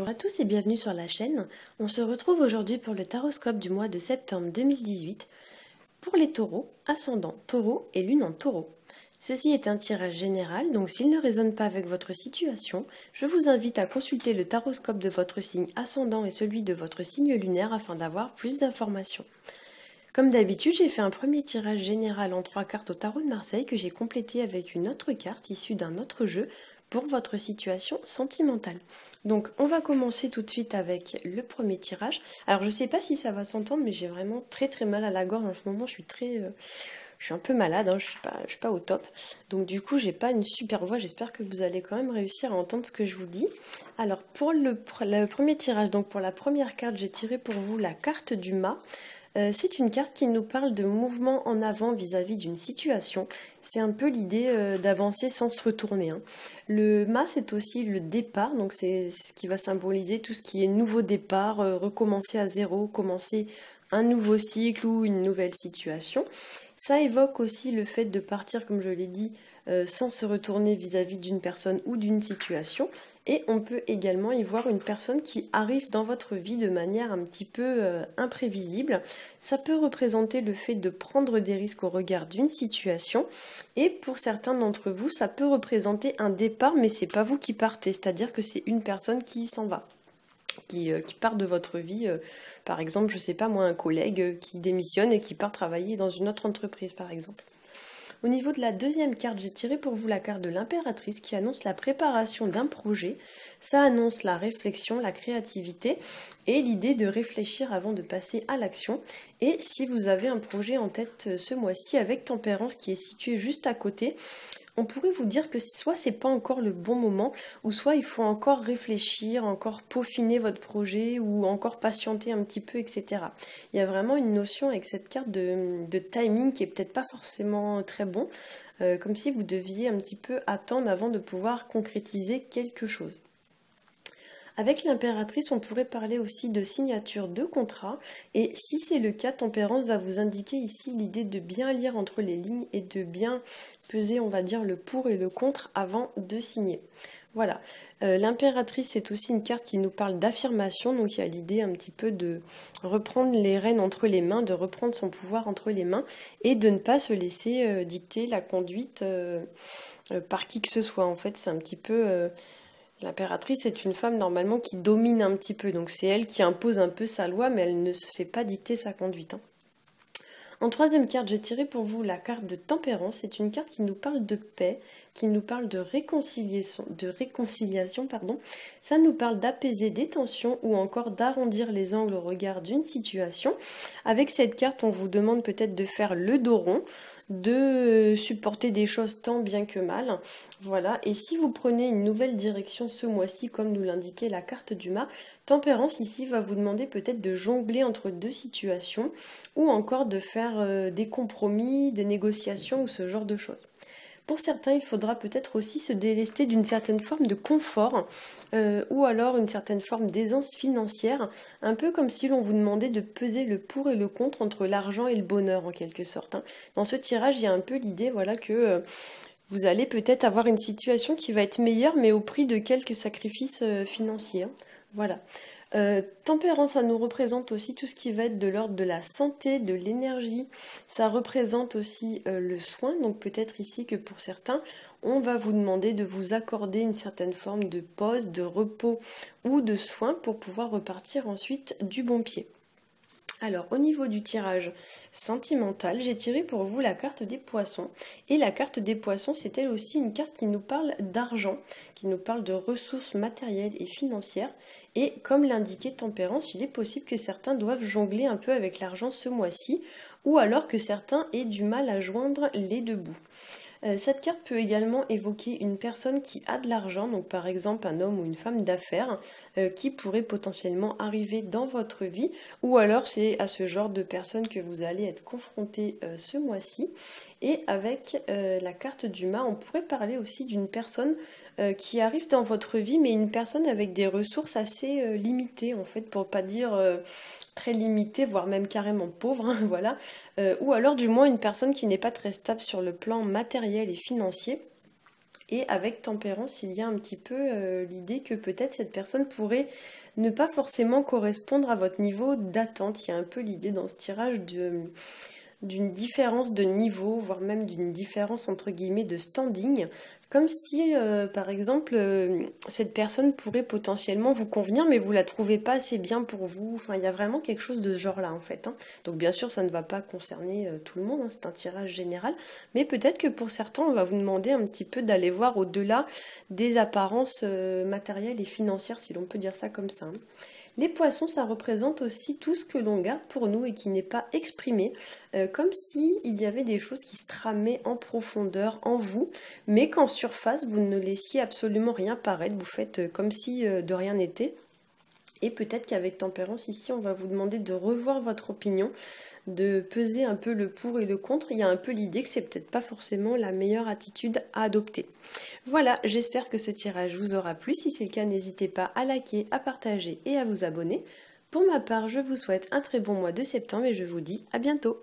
Bonjour à tous et bienvenue sur la chaîne. On se retrouve aujourd'hui pour le taroscope du mois de septembre 2018 pour les taureaux, ascendant taureau et lune en taureau. Ceci est un tirage général, donc s'il ne résonne pas avec votre situation, je vous invite à consulter le taroscope de votre signe ascendant et celui de votre signe lunaire afin d'avoir plus d'informations. Comme d'habitude, j'ai fait un premier tirage général en 3 cartes au tarot de Marseille que j'ai complété avec une autre carte issue d'un autre jeu pour votre situation sentimentale. Donc on va commencer tout de suite avec le premier tirage. Alors je ne sais pas si ça va s'entendre, mais j'ai vraiment très mal à la gorge en ce moment. Je suis un peu malade, hein, je suis pas au top. Donc du coup j'ai pas une super voix. J'espère que vous allez quand même réussir à entendre ce que je vous dis. Alors pour le premier tirage, donc pour la première carte, j'ai tiré pour vous la carte du mât. C'est une carte qui nous parle de mouvement en avant vis-à-vis d'une situation. C'est un peu l'idée d'avancer sans se retourner, hein. Le mât, c'est aussi le départ, donc c'est ce qui va symboliser tout ce qui est nouveau départ, recommencer à zéro, commencer un nouveau cycle ou une nouvelle situation. Ça évoque aussi le fait de partir, comme je l'ai dit, sans se retourner vis-à-vis d'une personne ou d'une situation. Et on peut également y voir une personne qui arrive dans votre vie de manière un petit peu imprévisible. Ça peut représenter le fait de prendre des risques au regard d'une situation. Et pour certains d'entre vous, ça peut représenter un départ, mais c'est pas vous qui partez. C'est-à-dire que c'est une personne qui s'en va, qui part de votre vie. Par exemple, je sais pas moi, un collègue qui démissionne et qui part travailler dans une autre entreprise, par exemple. Au niveau de la deuxième carte, j'ai tiré pour vous la carte de l'impératrice qui annonce la préparation d'un projet. Ça annonce la réflexion, la créativité et l'idée de réfléchir avant de passer à l'action. Et si vous avez un projet en tête ce mois-ci avec Tempérance qui est situé juste à côté, on pourrait vous dire que soit c'est pas encore le bon moment, ou soit il faut encore réfléchir, encore peaufiner votre projet, ou encore patienter un petit peu, etc. Il y a vraiment une notion avec cette carte de timing qui est peut-être pas forcément très bon, comme si vous deviez un petit peu attendre avant de pouvoir concrétiser quelque chose. Avec l'impératrice, on pourrait parler aussi de signature de contrat. Et si c'est le cas, Tempérance va vous indiquer ici l'idée de bien lire entre les lignes et de bien peser, on va dire, le pour et le contre avant de signer. Voilà. L'impératrice, c'est aussi une carte qui nous parle d'affirmation. Donc il y a l'idée un petit peu de reprendre les rênes entre les mains, de reprendre son pouvoir entre les mains et de ne pas se laisser dicter la conduite par qui que ce soit. En fait, c'est un petit peu... L'impératrice est une femme normalement qui domine un petit peu, donc c'est elle qui impose un peu sa loi, mais elle ne se fait pas dicter sa conduite, hein. En troisième carte, j'ai tiré pour vous la carte de tempérance. C'est une carte qui nous parle de paix, qui nous parle de réconciliation, pardon. Ça nous parle d'apaiser des tensions ou encore d'arrondir les angles au regard d'une situation. Avec cette carte, on vous demande peut-être de faire le dos rond, de supporter des choses tant bien que mal. Voilà, et si vous prenez une nouvelle direction ce mois-ci, comme nous l'indiquait la carte du mât, Tempérance ici va vous demander peut-être de jongler entre deux situations ou encore de faire des compromis, des négociations ou ce genre de choses. Pour certains, il faudra peut-être aussi se délester d'une certaine forme de confort ou alors une certaine forme d'aisance financière, un peu comme si l'on vous demandait de peser le pour et le contre entre l'argent et le bonheur en quelque sorte, hein. Dans ce tirage, il y a un peu l'idée voilà, que vous allez peut-être avoir une situation qui va être meilleure mais au prix de quelques sacrifices financiers, hein. Voilà. Tempérance, ça nous représente aussi tout ce qui va être de l'ordre de la santé, de l'énergie. Ça représente aussi le soin. Donc peut-être ici que pour certains, on va vous demander de vous accorder une certaine forme de pause, de repos ou de soin pour pouvoir repartir ensuite du bon pied. Alors, au niveau du tirage sentimental, j'ai tiré pour vous la carte des poissons. Et la carte des poissons, c'est elle aussi une carte qui nous parle d'argent, qui nous parle de ressources matérielles et financières. Et comme l'indiquait Tempérance, il est possible que certains doivent jongler un peu avec l'argent ce mois-ci, ou alors que certains aient du mal à joindre les deux bouts. Cette carte peut également évoquer une personne qui a de l'argent, donc par exemple un homme ou une femme d'affaires, qui pourrait potentiellement arriver dans votre vie, ou alors c'est à ce genre de personne que vous allez être confronté ce mois-ci. Et avec la carte du mât, on pourrait parler aussi d'une personne qui arrive dans votre vie, mais une personne avec des ressources assez limitées, en fait, pour pas dire très limitées, voire même carrément pauvre, hein, voilà. Ou alors du moins une personne qui n'est pas très stable sur le plan matériel et financier. Et avec tempérance, il y a un petit peu l'idée que peut-être cette personne pourrait ne pas forcément correspondre à votre niveau d'attente. Il y a un peu l'idée dans ce tirage d'une différence de niveau, voire même d'une différence entre guillemets de standing, comme si par exemple cette personne pourrait potentiellement vous convenir mais vous la trouvez pas assez bien pour vous. Enfin, il y a vraiment quelque chose de ce genre-là en fait, hein. Donc bien sûr ça ne va pas concerner tout le monde, hein, c'est un tirage général, mais peut-être que pour certains on va vous demander un petit peu d'aller voir au-delà des apparences matérielles et financières, si l'on peut dire ça comme ça, hein. Les poissons, ça représente aussi tout ce que l'on garde pour nous et qui n'est pas exprimé, comme si il y avait des choses qui se tramaient en profondeur en vous, mais qu'en surface, vous ne laissiez absolument rien paraître, vous faites comme si de rien n'était. Et peut-être qu'avec tempérance, ici, on va vous demander de revoir votre opinion, de peser un peu le pour et le contre. Il y a un peu l'idée que c'est peut-être pas forcément la meilleure attitude à adopter. Voilà, j'espère que ce tirage vous aura plu. Si c'est le cas, n'hésitez pas à liker, à partager et à vous abonner. Pour ma part, je vous souhaite un très bon mois de septembre et je vous dis à bientôt.